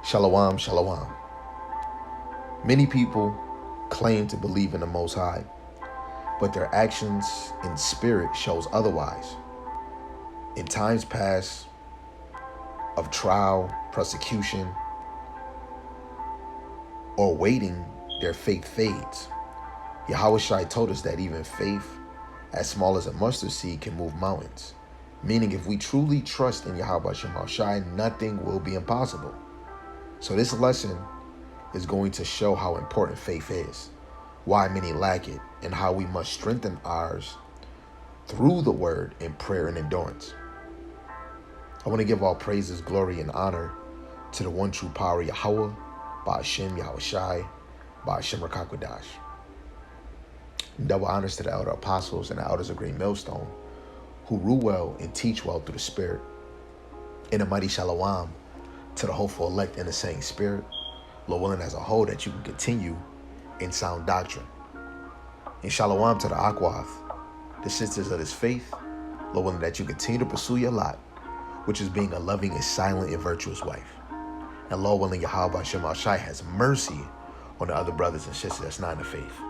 Shalom, shalom. Many people claim to believe in the Most High, but their actions in spirit shows otherwise. In times past of trial, persecution, or waiting, their faith fades. Yahawashi told us that even faith as small as a mustard seed can move mountains. Meaning if we truly trust in Yahawashi, nothing will be impossible. So this lesson is going to show how important faith is, why many lack it, and how we must strengthen ours through the word in prayer and endurance. I want to give all praises, glory, and honor to the one true power, Yahawah, Bahasham, Yahawashi, Bahasham Rakakwadash. Double honors to the elder apostles and the elders of Great Millstone, who rule well and teach well through the Spirit. And a mighty shalom to the hopeful elect in the same Spirit, Lord willing as a whole, that you can continue in sound doctrine. And shalom to the Akwath, the sisters of this faith, Lord willing that you continue to pursue your lot, which is being a loving and silent and virtuous wife. And Lord willing, Yahawah Shem Shai has mercy on the other brothers and sisters that's not in the faith.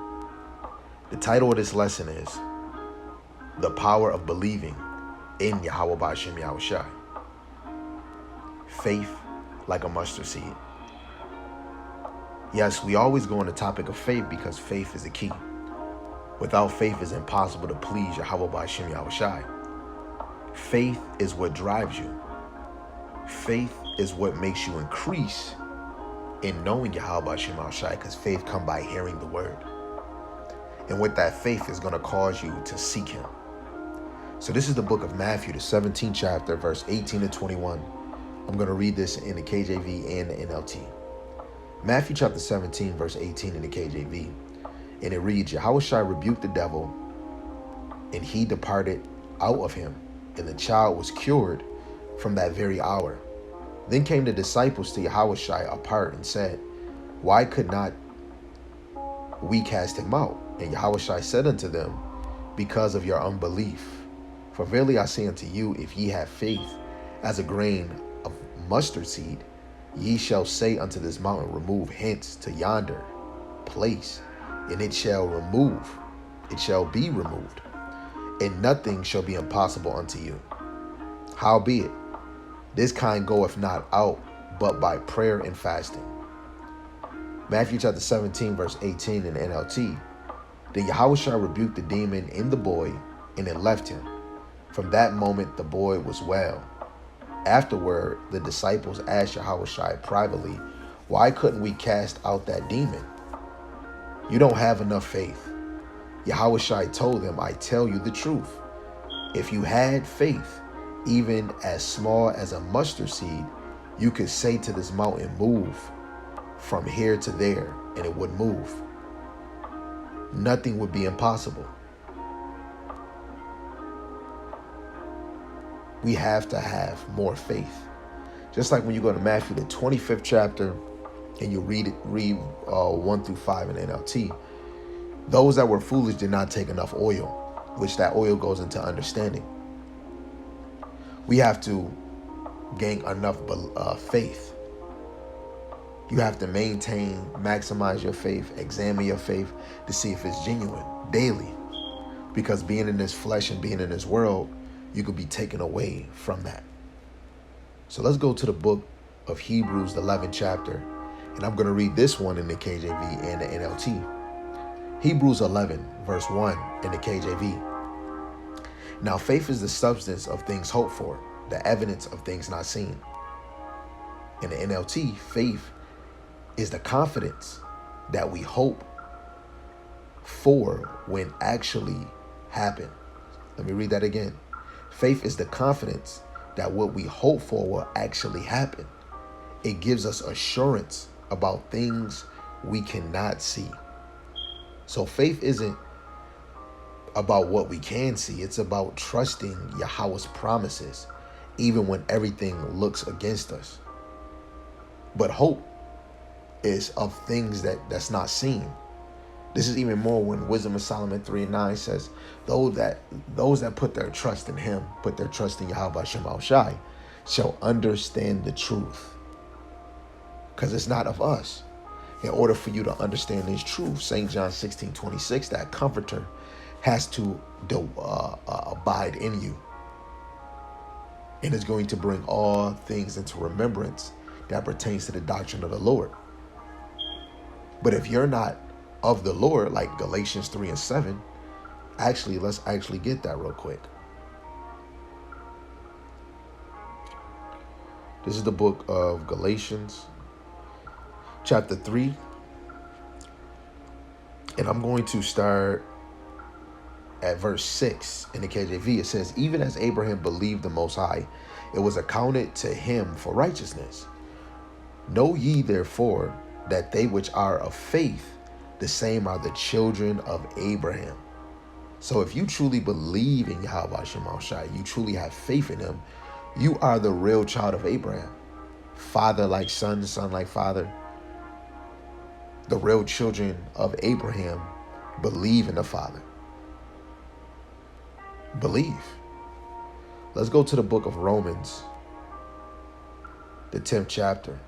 The title of this lesson is The Power of Believing in Yahawah Bahasham Yahawashi. Faith like a mustard seed. Yes, we always go on the topic of faith because faith is the key. Without faith, it's impossible to please Yahawah Bahasham Yahawashi. Faith is what drives you. Faith is what makes you increase in knowing Yahawah Bahasham Yahawashi, because faith comes by hearing the word. And with that faith is going to cause you to seek him. So this is the book of Matthew, the 17th chapter, verse 18 to 21. I'm going to read this in the KJV and the NLT. Matthew chapter 17, verse 18 in the KJV. And it reads, Yahawashi rebuked the devil, and he departed out of him, and the child was cured from that very hour. Then came the disciples to Yahawashi apart and said, Why could not we cast him out? And Yahawashi said unto them, Because of your unbelief. For verily I say unto you, if ye have faith as a grain of mustard seed, ye shall say unto this mountain, Remove hence to yonder place, and it shall be removed, and nothing shall be impossible unto you. Howbeit, this kind goeth not out but by prayer and fasting. Matthew chapter 17, verse 18 in the NLT. Then Yahawashi rebuked the demon in the boy, and it left him. From that moment the boy was well. Afterward, the disciples asked Yahawashi privately, Why couldn't we cast out that demon? You don't have enough faith. Yahawashi told them, I tell you the truth. If you had faith, even as small as a mustard seed, you could say to this mountain, Move from here to there, and it would move. Nothing would be impossible. We have to have more faith. Just like when you go to Matthew, the 25th chapter, and you read 1 through 5 in NLT. Those that were foolish did not take enough oil, which that oil goes into understanding. We have to gain enough faith. You have to maintain, maximize your faith, examine your faith to see if it's genuine daily. Because being in this flesh and being in this world, you could be taken away from that. So let's go to the book of Hebrews, the 11th chapter. And I'm going to read this one in the KJV and the NLT. Hebrews 11, verse 1 in the KJV. Now faith is the substance of things hoped for, the evidence of things not seen. In the NLT, faith is the confidence that we hope for when actually happen. Let me read that again. Faith is the confidence that what we hope for will actually happen. It gives us assurance about things we cannot see. So faith isn't about what we can see. It's about trusting Yahawah's promises, even when everything looks against us. But hope is of things that's not seen. This is even more when Wisdom of Solomon 3:9 says, those that put their trust in him, put their trust in Yahawah Shem Shai, shall understand the truth. because it's not of us. In order for you to understand this truth, St. John 16:26, that comforter has to abide in you. And is going to bring all things into remembrance that pertains to the doctrine of the Lord. But if you're not of the Lord, like Galatians 3:7, let's actually get that real quick. This is the book of Galatians, chapter 3. And I'm going to start at verse 6 in the KJV. It says, even as Abraham believed the Most High, it was accounted to him for righteousness. Know ye therefore that they which are of faith, the same are the children of Abraham. So if you truly believe in Yahawashi, you truly have faith in him, you are the real child of Abraham. Father like son, son like father. The real children of Abraham believe in the Father. Believe. Let's go to the book of Romans, the 10th chapter,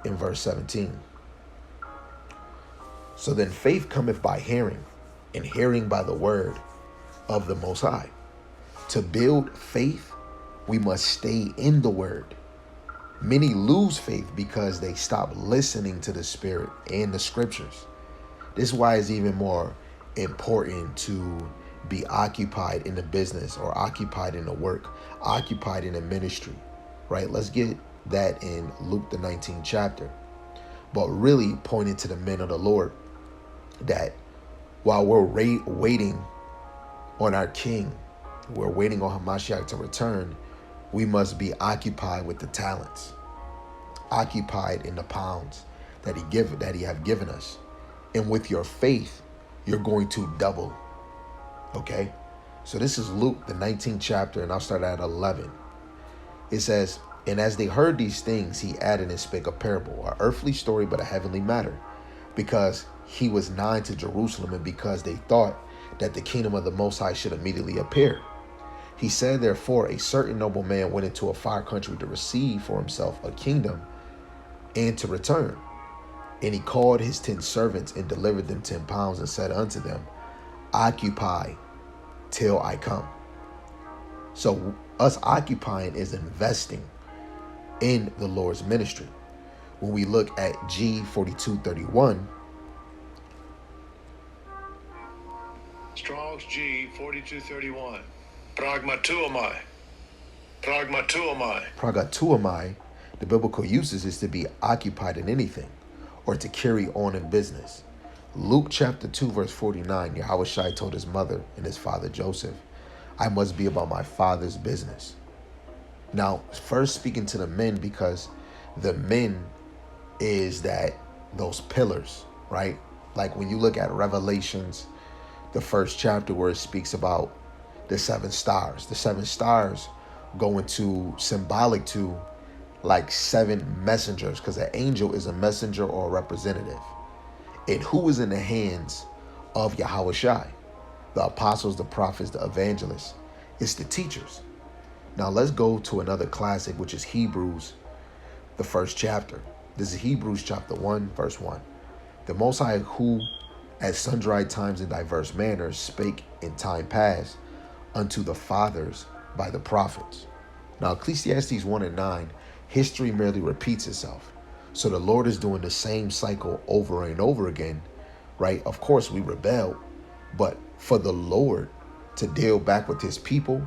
in verse 17. So then faith cometh by hearing, and hearing by the word of the Most High. To build faith, we must stay in the word. Many lose faith because they stop listening to the Spirit and the scriptures. This is why it's even more important to be occupied in the business, or occupied in the work, occupied in the ministry, right? Let's get that in Luke, the 19th chapter. But really pointing to the men of the Lord, that while we're waiting on our King, we're waiting on Hamashiach to return, we must be occupied with the talents, occupied in the pounds that he have given us. And with your faith, you're going to double. Okay? So this is Luke, the 19th chapter, and I'll start at 11. It says, and as they heard these things, he added and spake a parable, an earthly story, but a heavenly matter, because he was nigh to Jerusalem, and because they thought that the kingdom of the Most High should immediately appear. He said, therefore, a certain noble man went into a far country to receive for himself a kingdom and to return. And he called his 10 servants and delivered them 10 pounds and said unto them, occupy till I come. So us occupying is investing in the Lord's ministry. When we look at G 4231, Strong's G 4231. Pragmatuomai. Pragmatuomai. Pragmatuomai, the biblical usage is to be occupied in anything or to carry on in business. Luke chapter 2 verse 49, Yahawashi told his mother and his father Joseph, I must be about my father's business. Now, first speaking to the men, because the men is those pillars, right? Like when you look at Revelations, the first chapter where it speaks about the 7 stars. The 7 stars go into symbolic to like 7 messengers, because an angel is a messenger or a representative. And who is in the hands of Yahawashi? The apostles, the prophets, the evangelists. It's the teachers. Now let's go to another classic, which is Hebrews, the first chapter. This is Hebrews chapter 1, verse 1. The Most High, who at sundry times in diverse manners spake in time past unto the fathers by the prophets. Now Ecclesiastes 1 and 9, history merely repeats itself. So the Lord is doing the same cycle over and over again, right? Of course we rebelled, but for the Lord to deal back with his people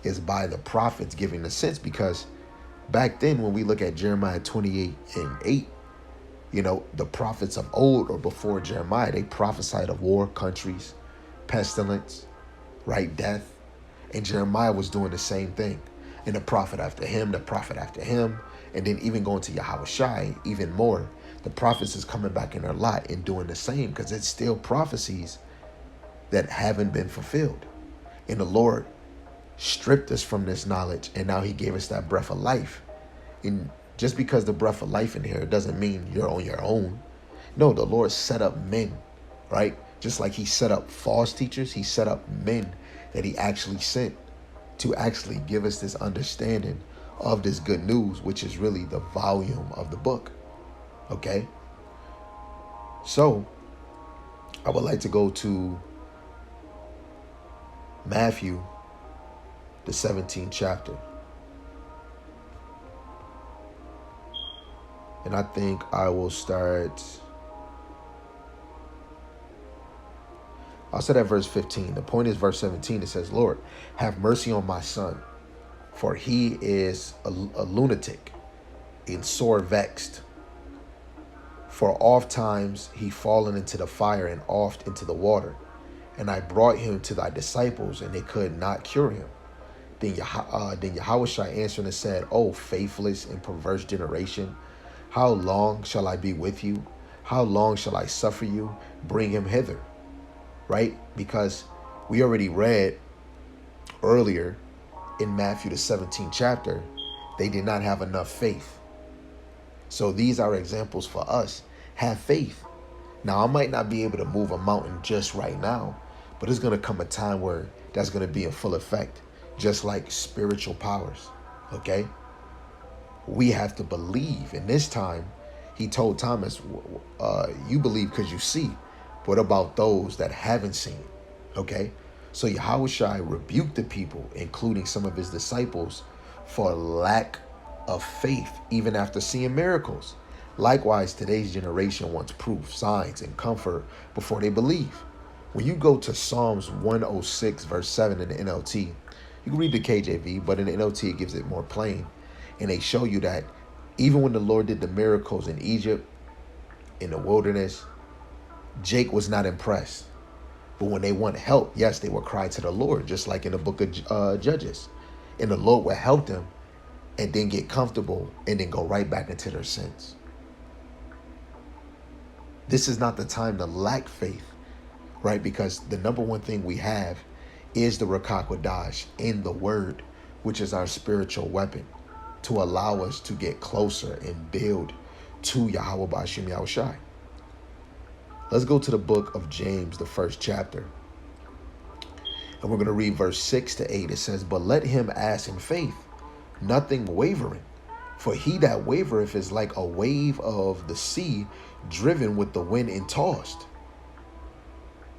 is by the prophets giving the sense, because back then when we look at Jeremiah 28 and 8, the prophets of old or before Jeremiah, they prophesied of war, countries, pestilence, right, death. And Jeremiah was doing the same thing. And the prophet after him, and then even going to Yahawashi, even more, the prophets is coming back in their lot and doing the same, because it's still prophecies that haven't been fulfilled. And the Lord stripped us from this knowledge, and now he gave us that breath of life. And just because the breath of life in here doesn't mean you're on your own. No, the Lord set up men, right? Just like he set up false teachers, he set up men that he actually sent to actually give us this understanding of this good news, which is really the volume of the book. Okay? So, I would like to go to Matthew, the 17th chapter. And I think I will start. I'll start at verse 15. The point is verse 17. It says, Lord, have mercy on my son, for he is a lunatic and sore vexed. For oft times he fallen into the fire and oft into the water. And I brought him to thy disciples, and they could not cure him. Then Yahawashi answered and said, O faithless and perverse generation, how long shall I be with you? How long shall I suffer you? Bring him hither. Right? Because we already read earlier in Matthew the 17th chapter, they did not have enough faith. So these are examples for us. Have faith. Now, I might not be able to move a mountain just right now, but there's going to come a time where that's going to be in full effect, just like spiritual powers. Okay? We have to believe. And this time, he told Thomas, you believe because you see. What about those that haven't seen? Okay? So Yahawashi rebuked the people, including some of his disciples, for lack of faith, even after seeing miracles. Likewise, today's generation wants proof, signs, and comfort before they believe. When you go to Psalms 106, verse 7 in the NLT, you can read the KJV, but in the NLT it gives it more plain. And they show you that even when the Lord did the miracles in Egypt, in the wilderness, Jake was not impressed. But when they want help, yes, they would cry to the Lord, just like in the book of Judges. And the Lord would help them and then get comfortable and then go right back into their sins. This is not the time to lack faith, right? Because the number one thing we have is the Rakakwadash in the word, which is our spiritual weapon to allow us to get closer and build to Yahawah Bahasham Yahawashi. Let's go to the book of James, the first chapter. And we're going to read verse 6 to 8. It says, but let him ask in faith, nothing wavering. For he that wavereth is like a wave of the sea, driven with the wind and tossed.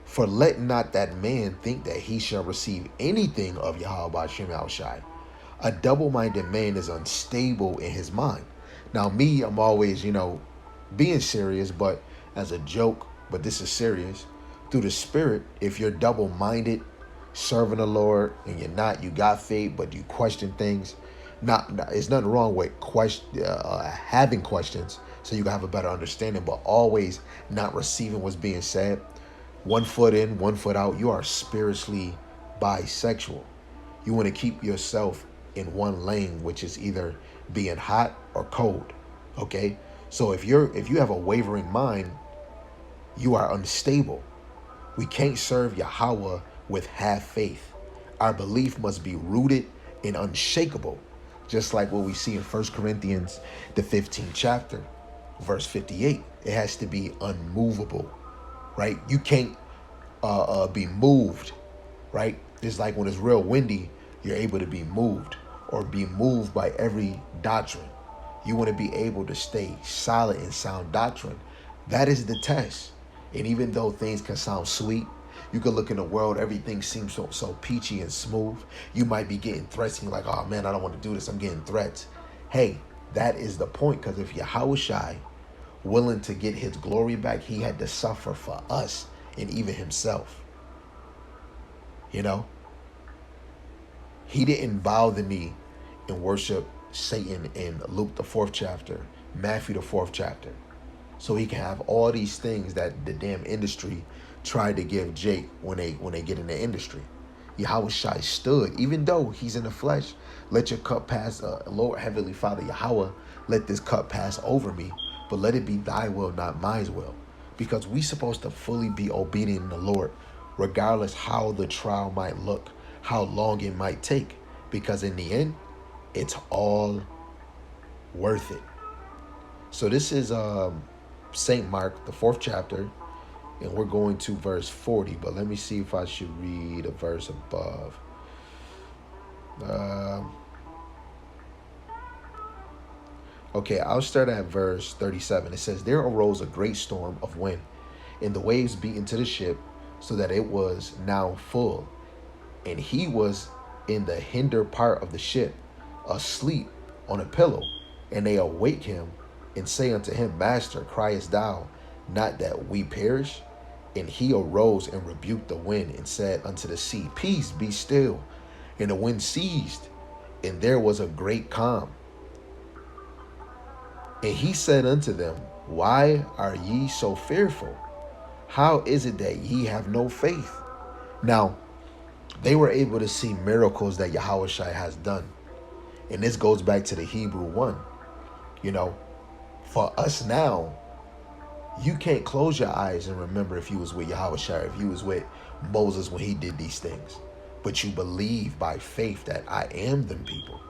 For let not that man think that he shall receive anything of Yahawah Bahasham Yahawashi. A double-minded man is unstable in his mind. Now me, I'm always, being serious, but as a joke, but this is serious. Through the Spirit, if you're double-minded, serving the Lord, and you got faith, but you question things, it's nothing wrong with having questions, so you can have a better understanding, but always not receiving what's being said. 1 foot in, 1 foot out. You are spiritually bisexual. You want to keep yourself in one lane, which is either being hot or cold. Okay? So if you have a wavering mind, you are unstable. We can't serve Yahawah with half faith. Our belief must be rooted and unshakable, just like what we see in 1 Corinthians, the 15th chapter, verse 58. It has to be unmovable, right? You can't be moved, right? It's like when it's real windy, you're able to be moved or be moved by every doctrine. You want to be able to stay solid in sound doctrine. That is the test. And even though things can sound sweet, you can look in the world, everything seems so peachy and smooth. You might be getting threats and you're like, oh man, I don't want to do this. I'm getting threats. Hey, that is the point, because if Yahawashi willing to get his glory back, he had to suffer for us and even himself. He didn't bow the knee and worship Satan in Luke the 4th chapter, Matthew the 4th chapter, so he can have all these things that the damn industry tried to give Jake when they get in the industry. Yahawashi stood, even though he's in the flesh. Let your cup pass, Lord Heavenly Father Yahawah, let this cup pass over me, but let it be thy will, not mine will. Because we supposed to fully be obedient to the Lord, regardless how the trial might look, how long it might take. Because in the end, it's all worth it. So this is St. Mark, the 4th chapter, and we're going to verse 40. But let me see if I should read a verse above. Okay, I'll start at verse 37. It says, there arose a great storm of wind, and the waves beat into the ship, so that it was now full. And he was in the hinder part of the ship, asleep on a pillow. And they awake him, and say unto him, Master, criest thou not that we perish? And he arose and rebuked the wind, and said unto the sea, Peace, be still. And the wind ceased, and there was a great calm. And he said unto them, Why are ye so fearful? How is it that ye have no faith? Now, they were able to see miracles that Yahawashi has done. And this goes back to the Hebrew 1. You know, for us now, you can't close your eyes and remember if you was with Yahawashi, if you was with Moses when he did these things. But you believe by faith that I am them people.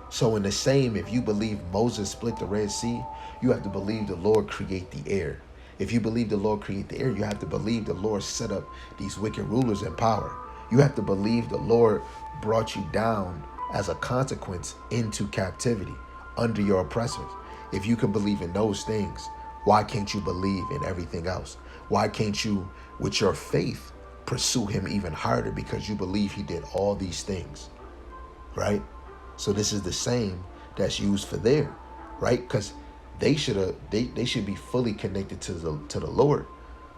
So in the same, if you believe Moses split the Red Sea, you have to believe the Lord create the air. If you believe the Lord create the air, you have to believe the Lord set up these wicked rulers in power. You have to believe the Lord brought you down as a consequence into captivity under your oppressors. If you can believe in those things, why can't you believe in everything else? Why can't you, with your faith, pursue him even harder because you believe he did all these things, right? So this is the same that's used for there, right? Because they should be fully connected to the Lord,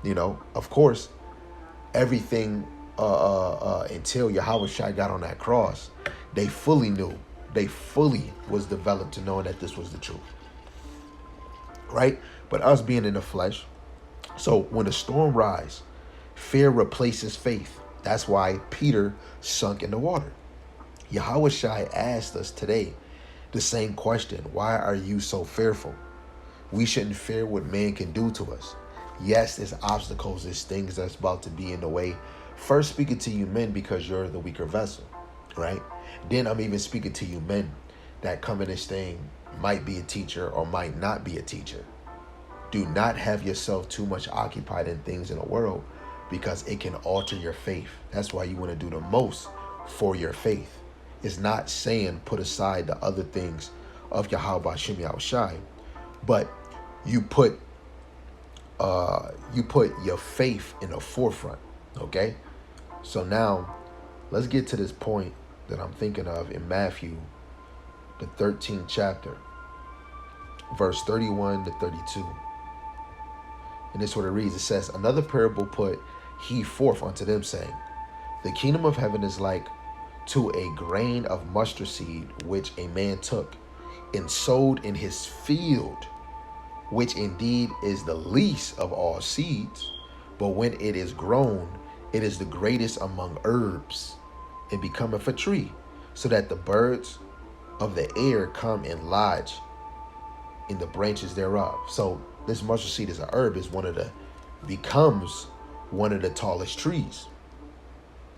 you know. Of course, everything until Yahawashi got on that cross, they fully knew. They fully was developed to knowing that this was the truth, right? But us being in the flesh, so when the storm rise, fear replaces faith. That's why Peter sunk in the water. Yahawashi asked us today the same question. Why are you so fearful? We shouldn't fear what man can do to us. Yes, there's obstacles, there's things that's about to be in the way. First speaking to you men because you're the weaker vessel, right? Then I'm even speaking to you men that come in this thing, might be a teacher or might not be a teacher. Do not have yourself too much occupied in things in the world because it can alter your faith. That's why you want to do the most for your faith. It's not saying put aside the other things of Bahasham Yahawashi, but you put your faith in the forefront. Okay, so now let's get to this point that I'm thinking of in Matthew, the 13th chapter, verse 31 to 32. And this is what it reads. It says, another parable put he forth unto them, saying, the kingdom of heaven is like to a grain of mustard seed, which a man took and sowed in his field, which indeed is the least of all seeds, but when it is grown, it is the greatest among herbs, and becometh a tree, so that the birds of the air come and lodge in the branches thereof. So this mustard seed is a herb, becomes one of the tallest trees.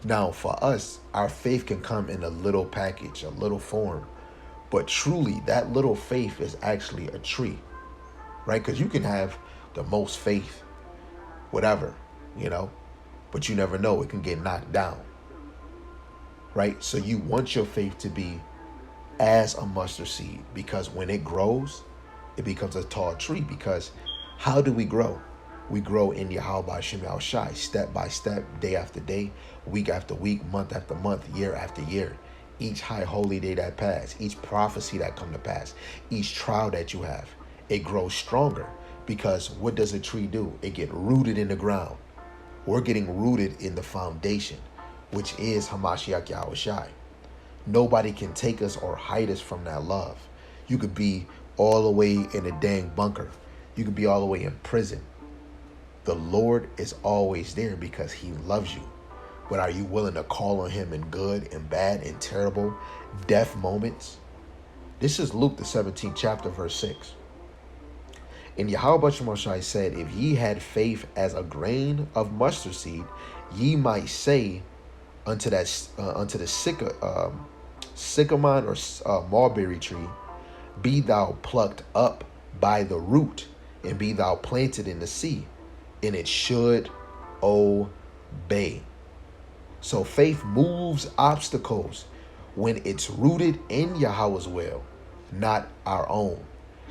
Now for us, our faith can come in a little package, a little form, but truly that little faith is actually a tree, right? Because you can have the most faith, whatever, you know, but you never know, it can get knocked down, right? So you want your faith to be as a mustard seed, because when it grows, it becomes a tall tree. Because how do we grow? We grow in Yahawashi, step by step, day after day, week after week, month after month, year after year. Each high holy day that pass, each prophecy that come to pass, each trial that you have, it grows stronger. Because what does a tree do? It get rooted in the ground. We're getting rooted in the foundation, which is Hamashiach Yahawashi. Nobody can take us or hide us from that love. You could be all the way in a dang bunker. You could be all the way in prison. The Lord is always there because he loves you. But are you willing to call on him in good and bad and terrible death moments? This is Luke, the 17th chapter, verse 6. And Yahawashi said, if ye had faith as a grain of mustard seed, ye might say unto the sycamore or mulberry tree, be thou plucked up by the root, and be thou planted in the sea, and it should obey. So faith moves obstacles when it's rooted in Yahweh's will, not our own.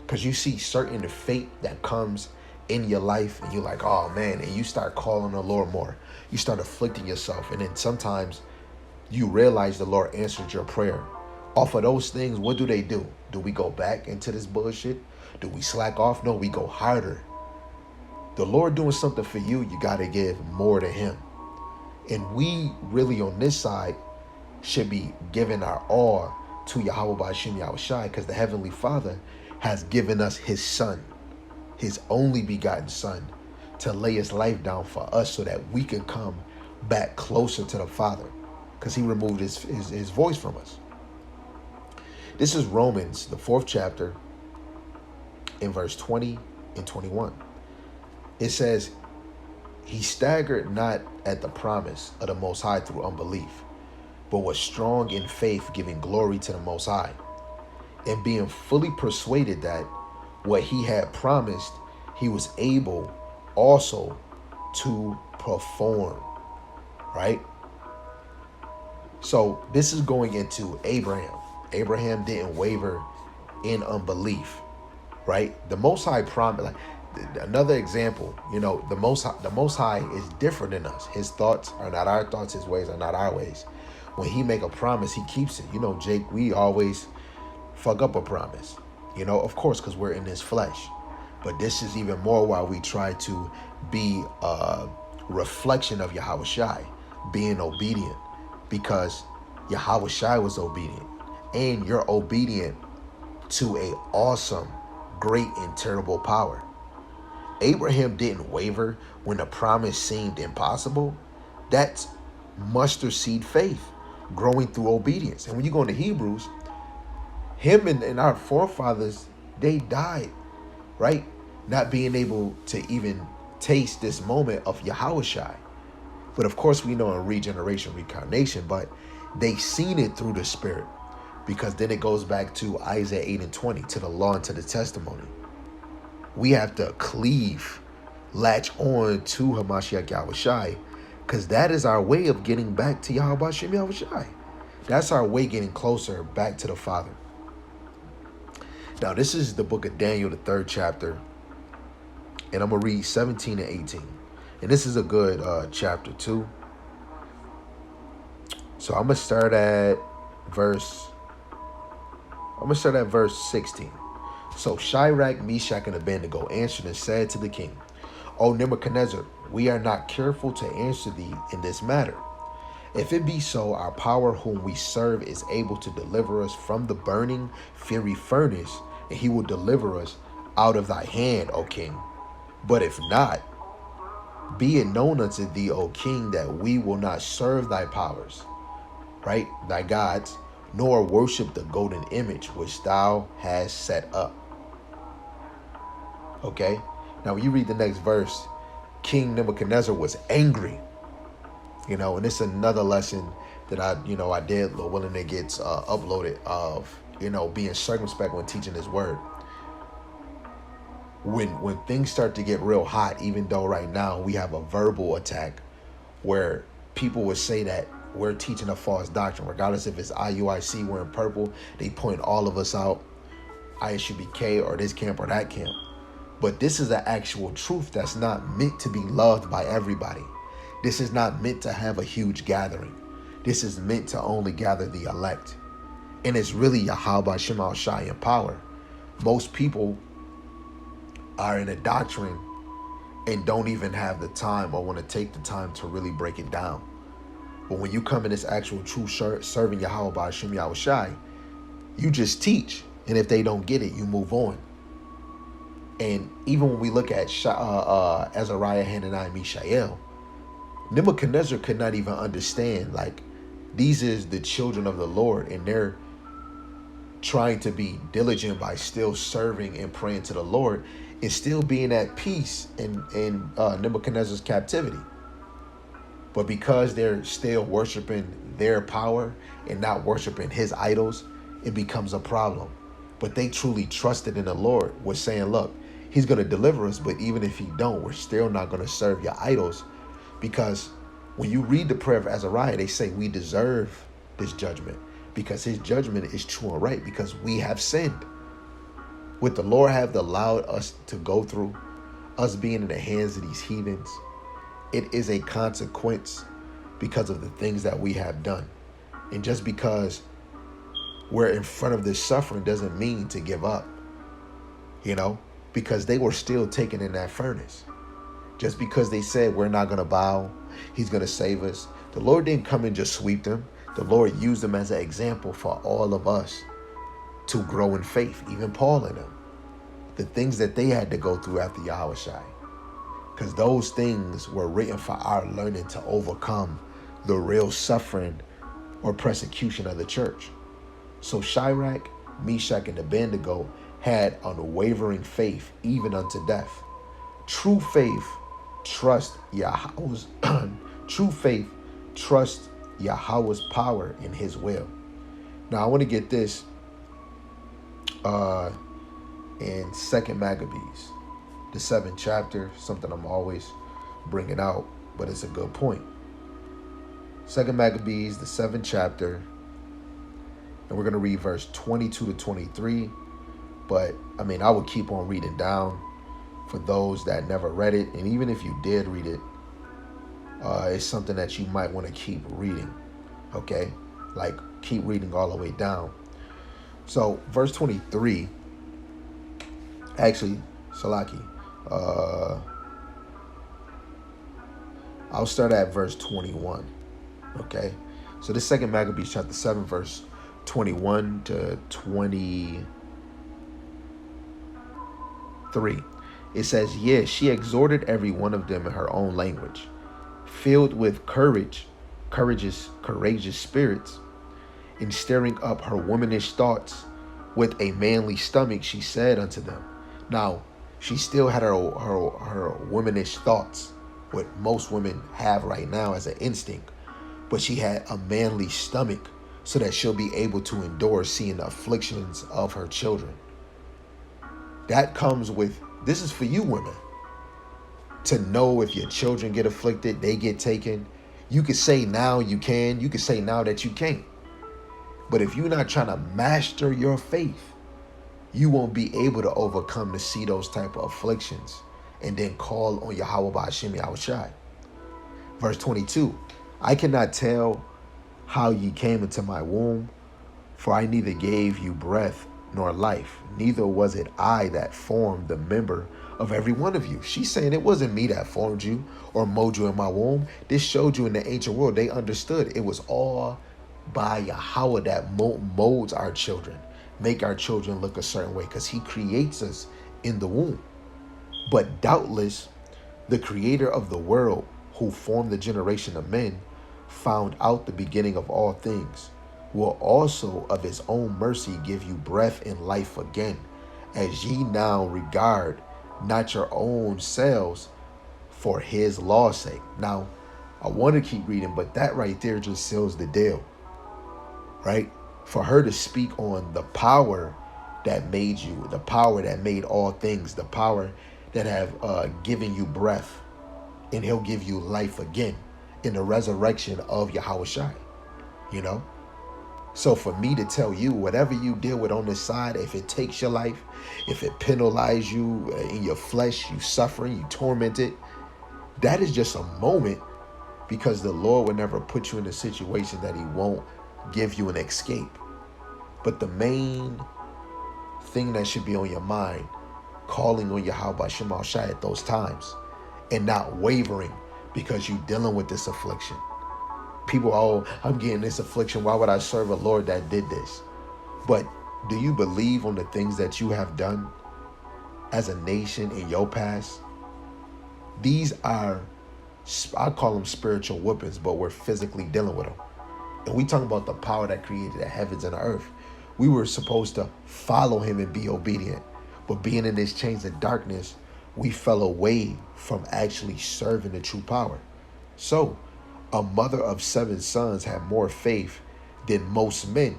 Because you see certain fate that comes in your life and you're like, oh man, and you start calling the Lord more. You start afflicting yourself. And then sometimes you realize the Lord answered your prayer. Off of those things, what do? Do we go back into this bullshit? Do we slack off? No, we go harder. The Lord doing something for you, you got to give more to him. And we really on this side should be giving our all to Yahawah Bahasham Yahawashi, because the Heavenly Father has given us his son, his only begotten son, to lay his life down for us so that we can come back closer to the Father, because he removed his voice from us. This is Romans, the 4th chapter, in verse 20 and 21. It says, he staggered not at the promise of the Most High through unbelief, but was strong in faith, giving glory to the Most High, and being fully persuaded that what he had promised, he was able also to perform, right? So this is going into Abraham. Abraham didn't waver in unbelief, right? The Most High promise, like another example, the Most High is different than us. His thoughts are not our thoughts. His ways are not our ways. When he make a promise, he keeps it. Jake, we always fuck up a promise, of course, because we're in this flesh. But this is even more why we try to be a reflection of Yahawashi, being obedient, because Yahawashi was obedient, and you're obedient to a awesome, great, and terrible power. Abraham didn't waver when the promise seemed impossible. That's mustard seed faith growing through obedience. And when you go into Hebrews, him and our forefathers, they died, right? Not being able to even taste this moment of Yahawashi. But of course, we know in regeneration, reincarnation, but they seen it through the spirit, because then it goes back to Isaiah 8 and 20, to the law and to the testimony. We have to cleave, latch on to Hamashiach Yahawashi, because that is our way of getting back to Yahawah Bahasham Yahawashi. That's our way getting closer back to the Father. Now, this is the book of Daniel, the 3rd chapter, and I'm going to read 17 and 18. And this is a good chapter too. So I'm going to start at verse 16. So Shadrach, Meshach, and Abednego answered and said to the king, O Nebuchadnezzar, we are not careful to answer thee in this matter. If it be so, our power whom we serve is able to deliver us from the burning fiery furnace, and he will deliver us out of thy hand, O king. But if not, be it known unto thee, O king, that we will not serve thy powers, right, thy gods, nor worship the golden image which thou hast set up. Okay, now when you read the next verse, King Nebuchadnezzar was angry, and this is another lesson that I did, Lord willing, it gets uploaded, of, being circumspect when teaching his word. When things start to get real hot, even though right now we have a verbal attack where people would say that we're teaching a false doctrine, regardless if it's IUIC, we're in purple, they point all of us out, ISUBK or this camp or that camp. But this is an actual truth that's not meant to be loved by everybody. This is not meant to have a huge gathering. This is meant to only gather the elect. And it's really Yahawah Bahasham Yahawashi in power. Most people are in a doctrine and don't even have the time or want to take the time to really break it down. But when you come in this actual true serving Yahawah Bahasham Yahawashi, you just teach. And if they don't get it, you move on. And even when we look at Azariah, Hananiah, Mishael, Nebuchadnezzar could not even understand, like, these is the children of the Lord, and they're trying to be diligent by still serving and praying to the Lord and still being at peace in Nebuchadnezzar's captivity. But because they're still worshiping their power and not worshiping his idols, it becomes a problem. But they truly trusted in the Lord, was saying, look, he's going to deliver us, but even if he don't, we're still not going to serve your idols. Because when you read the prayer of Azariah, they say we deserve this judgment because his judgment is true and right because we have sinned. What the Lord have allowed us to go through, us being in the hands of these heathens, it is a consequence because of the things that we have done. And just because we're in front of this suffering doesn't mean to give up, because they were still taken in that furnace. Just because they said, we're not going to bow, he's going to save us. The Lord didn't come and just sweep them. The Lord used them as an example for all of us to grow in faith, even Paul and them. The things that they had to go through after Yahawashi. Because those things were written for our learning to overcome the real suffering or persecution of the church. So Shadrach, Meshach, and Abednego had unwavering faith even unto death. True faith trust Yahawah's true faith trust Yahawah's power in his will. Now I want to get this in 2nd Maccabees, the 7th chapter, something I'm always bringing out, but it's a good point. 2nd Maccabees, the 7th chapter, and we're going to read verse 22 to 23. But I would keep on reading down for those that never read it. And even if you did read it, it's something that you might want to keep reading. Okay? Like, keep reading all the way down. So, verse 23, actually, Salaki, I'll start at verse 21. Okay? So, this 2nd Maccabees chapter 7, verse 21 to 23. It says, yes, she exhorted every one of them in her own language, filled with courageous spirits, in stirring up her womanish thoughts with a manly stomach, she said unto them. Now, she still had her womanish thoughts, what most women have right now as an instinct, but she had a manly stomach so that she'll be able to endure seeing the afflictions of her children. That comes with, this is for you women, to know if your children get afflicted, they get taken. You could say now you can, you could say now that you can't. But if you're not trying to master your faith, you won't be able to overcome to see those type of afflictions and then call on Yahawah Bahasham Yahawashi. Verse 22, I cannot tell how ye came into my womb, for I neither gave you breath nor life, neither was it I that formed the member of every one of you. She's saying it wasn't me that formed you or molded you in my womb. This showed you in the ancient world. They understood it was all by Yahawah that molds our children, make our children look a certain way, because he creates us in the womb. But doubtless, the creator of the world, who formed the generation of men, found out the beginning of all things, will also of his own mercy give you breath and life again, as ye now regard not your own selves for his law's sake. Now, I want to keep reading, but that right there just seals the deal, right? For her to speak on the power that made you, the power that made all things, the power that have given you breath, and he'll give you life again in the resurrection of Yahawashi, So for me to tell you, whatever you deal with on this side, if it takes your life, if it penalizes you in your flesh, you suffering, you tormented, that is just a moment, because the Lord will never put you in a situation that he won't give you an escape. But the main thing that should be on your mind, calling on Yahawah Bahasham Yahawashi at those times and not wavering because you're dealing with this affliction. People, oh, I'm getting this affliction. Why would I serve a Lord that did this? But do you believe on the things that you have done as a nation in your past? These are, I call them spiritual weapons, but we're physically dealing with them. And we talk about the power that created the heavens and the earth. We were supposed to follow him and be obedient. But being in this chains of darkness, we fell away from actually serving the true power. So, a mother of 7 sons had more faith than most men.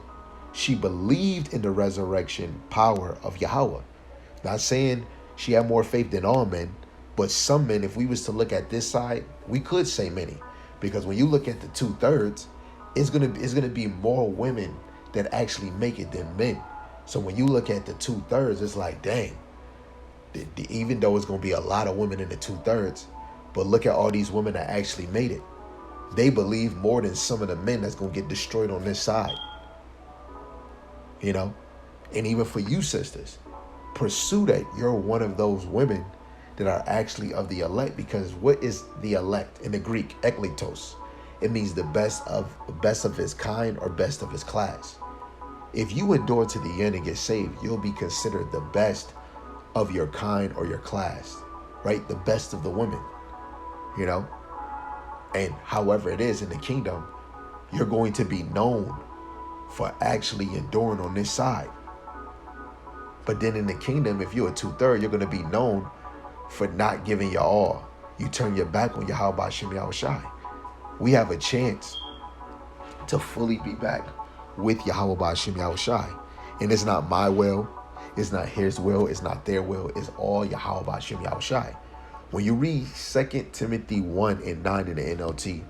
She believed in the resurrection power of Yahawah. Not saying she had more faith than all men, but some men, if we was to look at this side, we could say many. Because when you look at the 2/3, it's gonna be more women that actually make it than men. So when you look at the 2/3, it's like, dang, even though it's going to be a lot of women in the 2/3, but look at all these women that actually made it. They believe more than some of the men that's going to get destroyed on this side. You know? And even for you sisters, pursue that you're one of those women that are actually of the elect, because what is the elect in the Greek? Ekletos. It means the best of his kind or best of his class. If you endure to the end and get saved, you'll be considered the best of your kind or your class, right? The best of the women, you know? And however it is in the kingdom, you're going to be known for actually enduring on this side. But then in the kingdom, if you're a 2/3, you're going to be known for not giving your all. You turn your back on Yahawashi. We have a chance to fully be back with Yahawashi. And it's not my will, it's not his will, it's not their will, it's all Yahawashi. When you read 2 Timothy 1:9 in the NLT,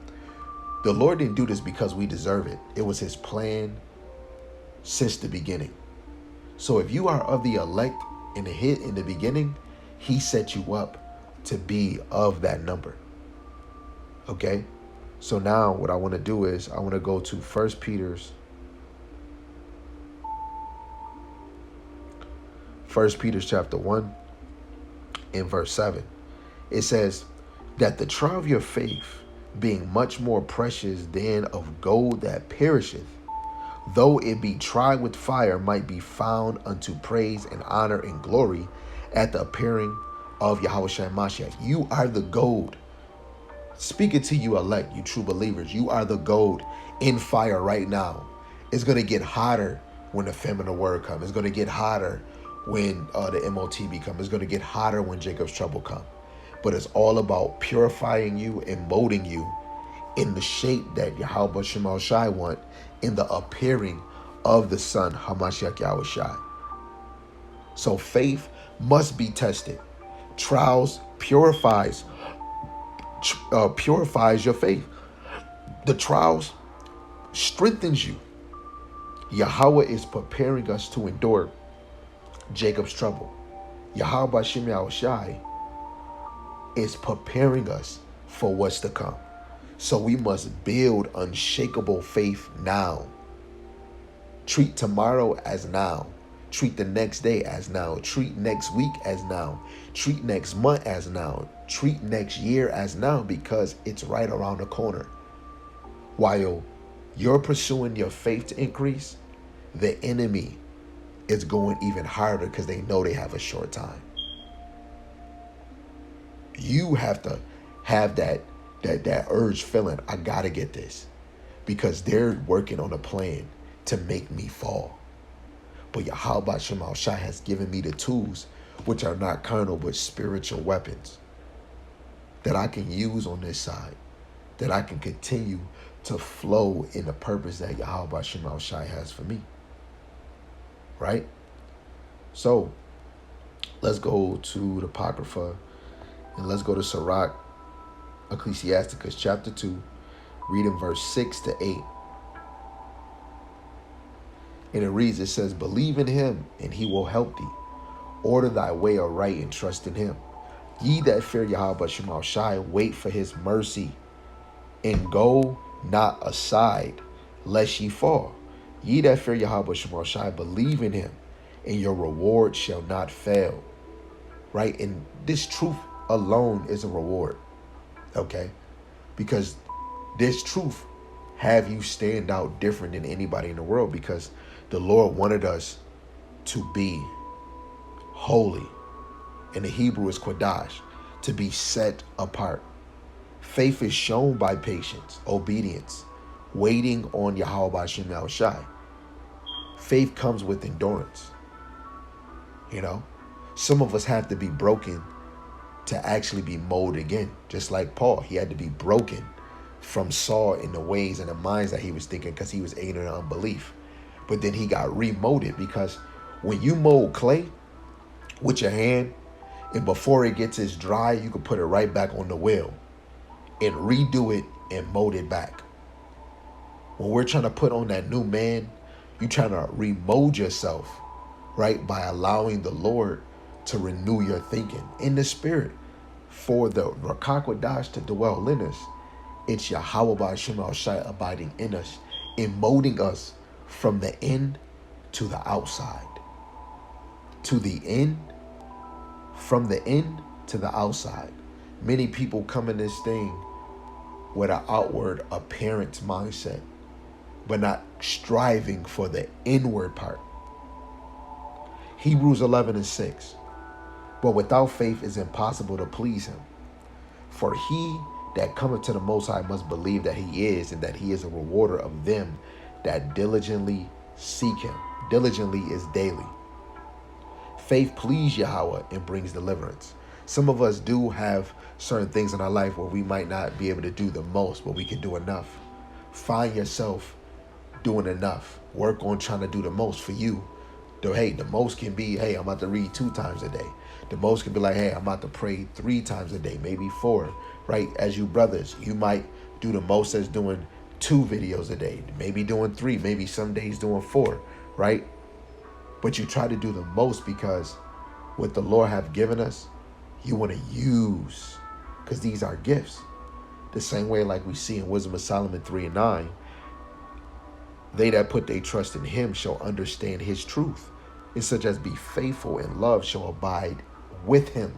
the Lord didn't do this because we deserve it. It was his plan since the beginning. So if you are of the elect in the beginning, he set you up to be of that number. Okay? So now what I want to do is I want to go to 1 Peter's chapter 1 in verse 7. It says that the trial of your faith, being much more precious than of gold that perisheth, though it be tried with fire, might be found unto praise and honor and glory at the appearing of Yahawashi Mashiach. You are the gold. Speaking to you elect, you true believers, you are the gold in fire right now. It's going to get hotter when the feminine word comes. It's going to get hotter when the MOTB comes. It's going to get hotter when Jacob's trouble comes. But it's all about purifying you and molding you in the shape that Yahweh Shemal Shai want in the appearing of the Son, Hamashiach Yahawashi. So faith must be tested. Trials purifies your faith. The trials strengthens you. Yahweh is preparing us to endure Jacob's trouble. Yahweh Shem Yahawashi is preparing us for what's to come. So we must build unshakable faith now. Treat tomorrow as now. Treat the next day as now. Treat next week as now. Treat next month as now. Treat next year as now, because it's right around the corner. While you're pursuing your faith to increase, the enemy is going even harder because they know they have a short time. You have to have that urge feeling, I gotta get this, because they're working on a plan to make me fall. But Yahweh Shemal Shai has given me the tools, which are not carnal but spiritual weapons, that I can use on this side, that I can continue to flow in the purpose that Yahweh Shemal Shai has for me. Right? So let's go to the Apocrypha and let's go to Sirach, Ecclesiasticus chapter 2, reading verse 6 to 8. And it reads, it says, believe in him and he will help thee. Order thy way aright and trust in him. Ye that fear Yahweh Shemal Shai, wait for his mercy, and go not aside, lest ye fall. Ye that fear Yahweh Shemal Shai, believe in him, and your reward shall not fail. Right? And this truth alone is a reward. Okay? Because this truth have you stand out different than anybody in the world, because the Lord wanted us to be holy. In the Hebrew is Kodash, to be set apart. Faith is shown by patience, obedience, waiting on Yahweh Shemal Shai. Faith comes with endurance. You know, some of us have to be broken to actually be molded again. Just like Paul, he had to be broken from Saul in the ways and the minds that he was thinking, because he was ignorant of unbelief. But then he got remolded, because when you mold clay with your hand, and before it gets as dry, you can put it right back on the wheel and redo it and mold it back. When we're trying to put on that new man, you're trying to remold yourself right? By allowing the Lord to renew your thinking in the spirit for the Rakakwadash to dwell in us. It's Yahawah Bahasham Shai abiding in us, emolding us from the in to the outside. To the in, from the in to the outside. Many people come in this thing with an outward appearance mindset, but not striving for the inward part. Hebrews 11:6. But without faith it's impossible to please him. For he that cometh to the Most High must believe that he is, and that he is a rewarder of them that diligently seek him. Diligently is daily. Faith pleases Yahawah and brings deliverance. Some of us do have certain things in our life where we might not be able to do the most, but we can do enough. Find yourself doing enough. Work on trying to do the most for you. Hey, the most can be, hey, I'm about to read 2 times a day. The most can be like, hey, I'm about to pray 3 times a day, maybe 4, right? As you brothers, you might do the most as doing 2 videos a day, maybe doing 3, maybe some days doing 4, right? But you try to do the most because what the Lord have given us, you want to use, because these are gifts. The same way like we see in Wisdom of Solomon 3:9, they that put their trust in him shall understand his truth, and such as be faithful in love shall abide with him,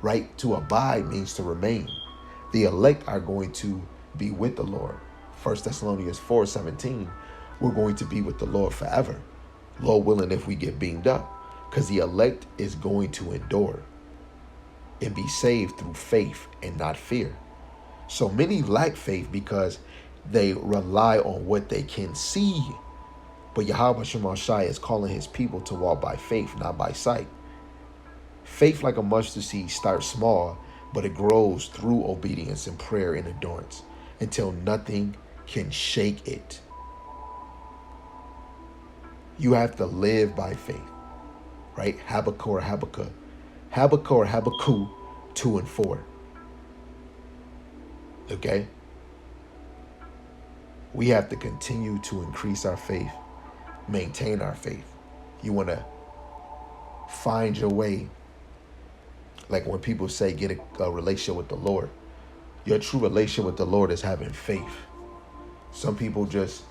right? To abide means to remain. The elect are going to be with the Lord. 1 Thessalonians 4:17, we're going to be with the Lord forever. Lord willing, if we get beamed up, because the elect is going to endure and be saved through faith and not fear. So many lack faith because they rely on what they can see. But Yahawah Shema Shai is calling his people to walk by faith, not by sight. Faith, like a mustard seed, starts small, but it grows through obedience and prayer and endurance until nothing can shake it. You have to live by faith, right? Habakkuk or Habakkuk. Habakkuk or Habakkuk 2 and 4. Okay? We have to continue to increase our faith, maintain our faith. You want to find your way. Like when people say get a relationship with the Lord, your true relationship with the Lord is having faith. Some people just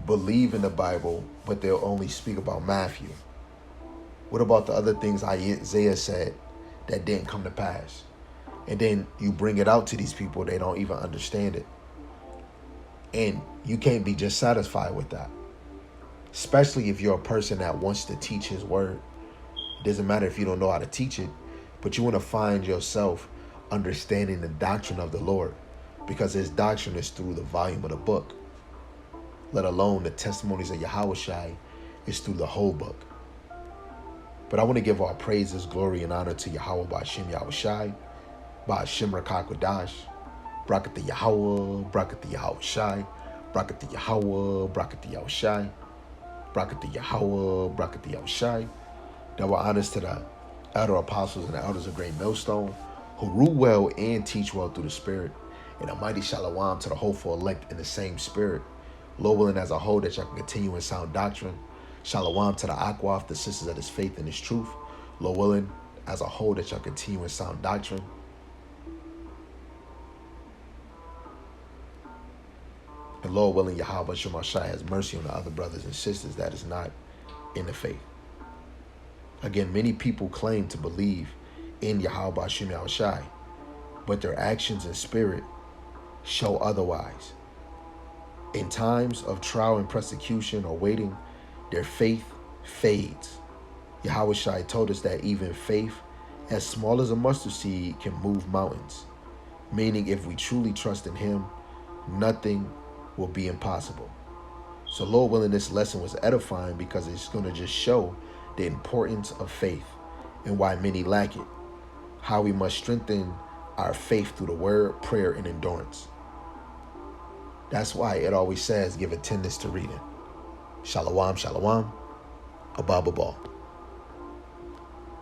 believe in the Bible, but they'll only speak about Matthew. What about the other things Isaiah said that didn't come to pass? And then you bring it out to these people, they don't even understand it. And you can't be just satisfied with that. Especially if you're a person that wants to teach his word. It doesn't matter if you don't know how to teach it, but you want to find yourself understanding the doctrine of the Lord, because his doctrine is through the volume of the book. Let alone the testimonies of Yahawashi is through the whole book. But I want to give all praises, glory, and honor to Yahawah Bahasham Yahawashi, Bahasham Rakakwadash, Brakat the Yahawah, Brakat the Yahawashi, Brakat the Yahawah, Brakat the Yahawashi, Brakat the Yahawah, Brakat the Yahawashi. Double honors to the elder apostles and the elders of Great Millstone, who rule well and teach well through the Spirit, and a mighty shalom to the hopeful elect in the same Spirit. Lord willing, as a whole, that y'all can continue in sound doctrine. Shalom to the Akwaf, the sisters of his faith and his truth. Lord willing, as a whole, that y'all continue in sound doctrine. And Lord willing, Yahawah Shema Shai has mercy on the other brothers and sisters that is not in the faith. Again, many people claim to believe in Yahawah Bahasham Yahawashi, but their actions and spirit show otherwise. In times of trial and persecution or waiting, their faith fades. Yahawashi told us that even faith as small as a mustard seed can move mountains, meaning if we truly trust in him, nothing will be impossible. So Lord willing, this lesson was edifying because it's going to just show the importance of faith and why many lack it, how we must strengthen our faith through the word, prayer, and endurance. That's why it always says give attendance to reading. Shalom, shalom, abba, abba.